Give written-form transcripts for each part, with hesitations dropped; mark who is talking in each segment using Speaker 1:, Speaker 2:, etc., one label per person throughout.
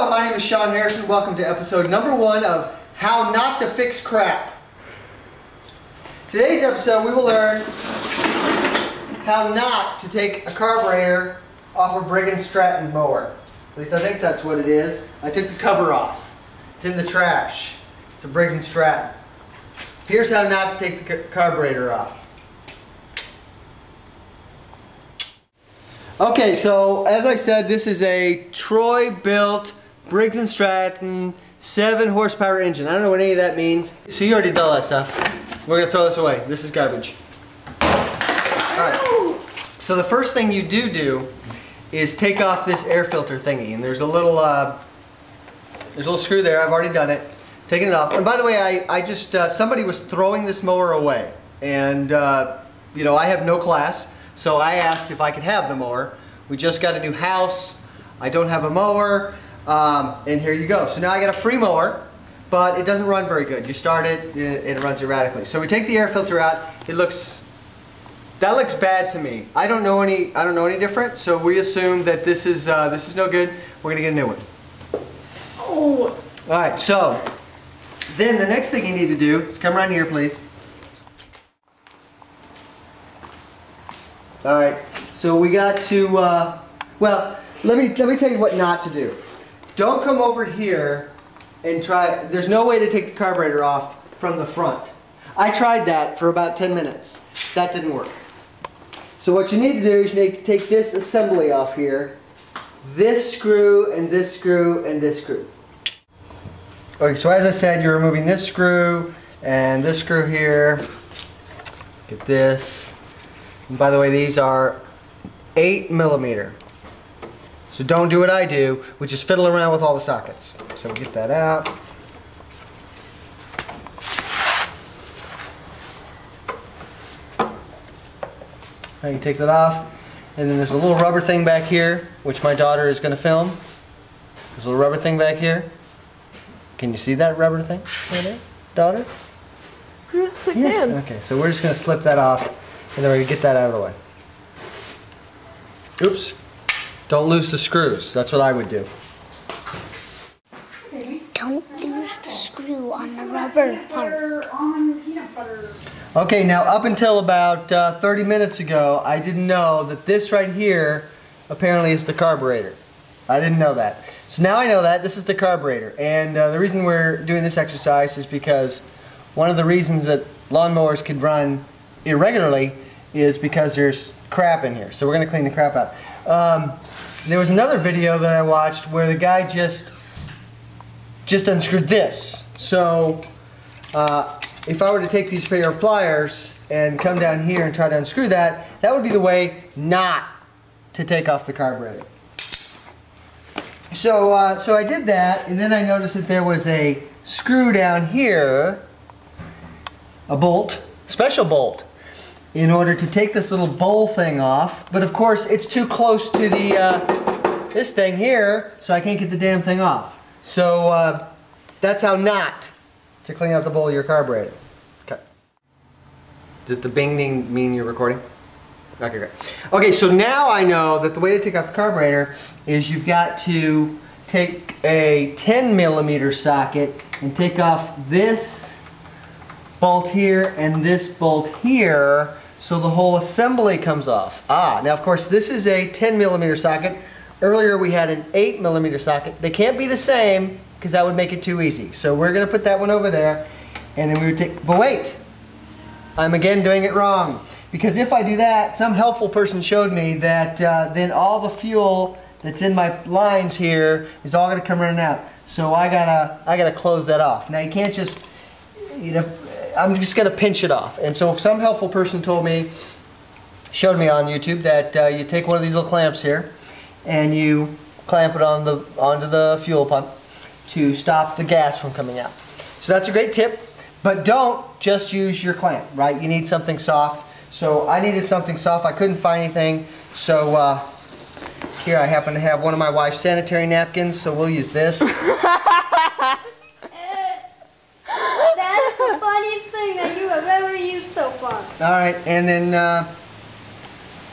Speaker 1: Hello, my name is Sean Harrison. Welcome to episode number 1 of How Not to Fix Crap. Today's episode we will learn how not to take a carburetor off a Briggs & Stratton mower. At least I think that's what it is. I took the cover off. It's in the trash. It's a Briggs & Stratton. Here's how not to take the carburetor off. Okay, so as I said, this is a Troy-built Briggs & Stratton 7 horsepower engine. I don't know what any of that means. So you already did all that stuff. We're gonna throw this away. This is garbage. Alright. So the first thing you do is take off this air filter thingy, and there's a little screw there. I've already done it. Taking it off. And by the way, I just somebody was throwing this mower away, and you know, I have no class. So I asked if I could have the mower. We just got a new house. I don't have a mower, and here you go. So now I got a free mower, but it doesn't run very good. You start it, and it runs erratically. So we take the air filter out. That looks bad to me. I don't know any different. So we assume that this is no good. We're gonna get a new one.
Speaker 2: Oh.
Speaker 1: All right. So then the next thing you need to do is come around here, please. All right, so we got to, well, let me tell you what not to do. Don't come over here and try, there's no way to take the carburetor off from the front. I tried that for about 10 minutes. That didn't work. So what you need to do is you need to take this assembly off here, this screw and this screw and this screw. Okay, so as I said, you're removing this screw and this screw here. Get this. And by the way, these are 8mm. So don't do what I do, which is fiddle around with all the sockets. So get that out. Now you take that off. And then there's a little rubber thing back here, which my daughter is going to film. There's a little rubber thing back here. Can you see that rubber thing right there, daughter?
Speaker 2: Yes, I can.
Speaker 1: Okay, so we're just going to slip that off. And then we're going to get that out of the way. Oops. Don't lose the screws. That's what I would do.
Speaker 3: Don't lose the screw on the rubber part.
Speaker 1: Okay, now up until about 30 minutes ago, I didn't know that this right here apparently is the carburetor. I didn't know that. So now I know that. This is the carburetor. And the reason we're doing this exercise is because one of the reasons that lawnmowers can run irregularly is because there's crap in here. So we're going to clean the crap out. There was another video that I watched where the guy just unscrewed this. So if I were to take these pair of pliers and come down here and try to unscrew that, that would be the way not to take off the carburetor. So I did that, and then I noticed that there was a screw down here, a bolt, special bolt, in order to take this little bowl thing off. But of course it's too close to the this thing here, so I can't get the damn thing off. So that's how not to clean out the bowl of your carburetor. Okay. Does the bing ding mean you're recording? Okay, great. Okay, so now I know that the way to take off the carburetor is you've got to take a 10mm socket and take off this bolt here and this bolt here, so the whole assembly comes off. Now of course this is a 10mm socket. Earlier we had an 8mm socket. They can't be the same because that would make it too easy. So we're going to put that one over there, and then we would take, but wait, I'm again doing it wrong. Because if I do that, some helpful person showed me that then all the fuel that's in my lines here is all going to come running out. So I gotta close that off. Now you can't just, you know, I'm just going to pinch it off. And so some helpful person showed me on YouTube that you take one of these little clamps here and you clamp it onto the fuel pump to stop the gas from coming out. So that's a great tip, but don't just use your clamp, right? You need something soft. So I needed something soft. I couldn't find anything. So here I happen to have one of my wife's sanitary napkins, so we'll use this.
Speaker 2: That's the funniest thing that you have ever used so far.
Speaker 1: Alright, and then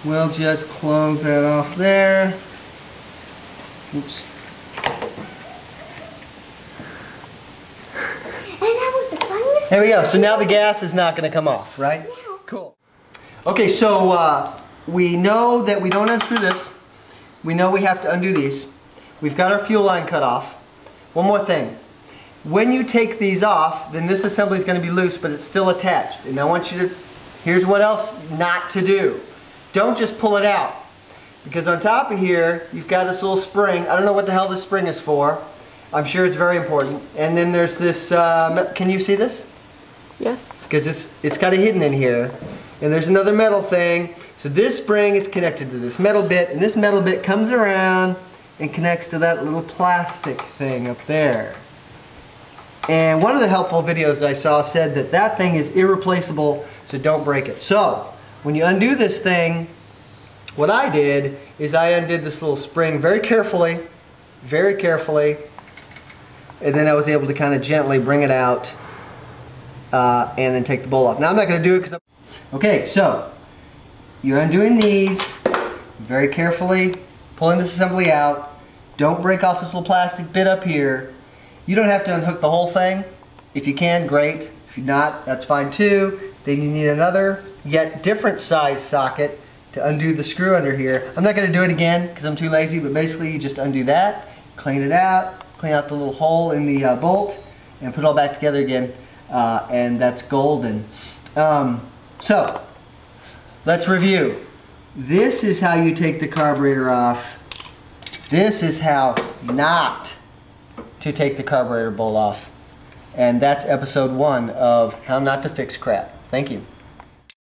Speaker 1: we'll just close that off there. Oops. There we go. So now the gas is not going to come off, right? Cool. Okay, so we know that we don't unscrew this. We know we have to undo these. We've got our fuel line cut off. One more thing. When you take these off, then this assembly is going to be loose, but it's still attached. And I want you to, here's what else not to do. Don't just pull it out. Because on top of here, you've got this little spring. I don't know what the hell this spring is for. I'm sure it's very important. And then there's this, can you see this?
Speaker 4: Yes.
Speaker 1: Because it's kind of hidden in here. And there's another metal thing. So this spring is connected to this metal bit, and this metal bit comes around and connects to that little plastic thing up there. And one of the helpful videos I saw said that that thing is irreplaceable, so don't break it. So when you undo this thing, what I did is I undid this little spring very carefully, and then I was able to kind of gently bring it out and then take the bolt off. Now I'm not going to do it because okay, so you're undoing these very carefully, pulling this assembly out. Don't break off this little plastic bit up here. You don't have to unhook the whole thing. If you can, great. If you're not, that's fine too. Then you need another, yet different size socket to undo the screw under here. I'm not going to do it again because I'm too lazy, but basically you just undo that, clean it out, clean out the little hole in the bolt, and put it all back together again, and that's golden. So, let's review. This is how you take the carburetor off. This is how not to take the carburetor bolt off. And that's episode 1 of How Not to Fix Crap. Thank you.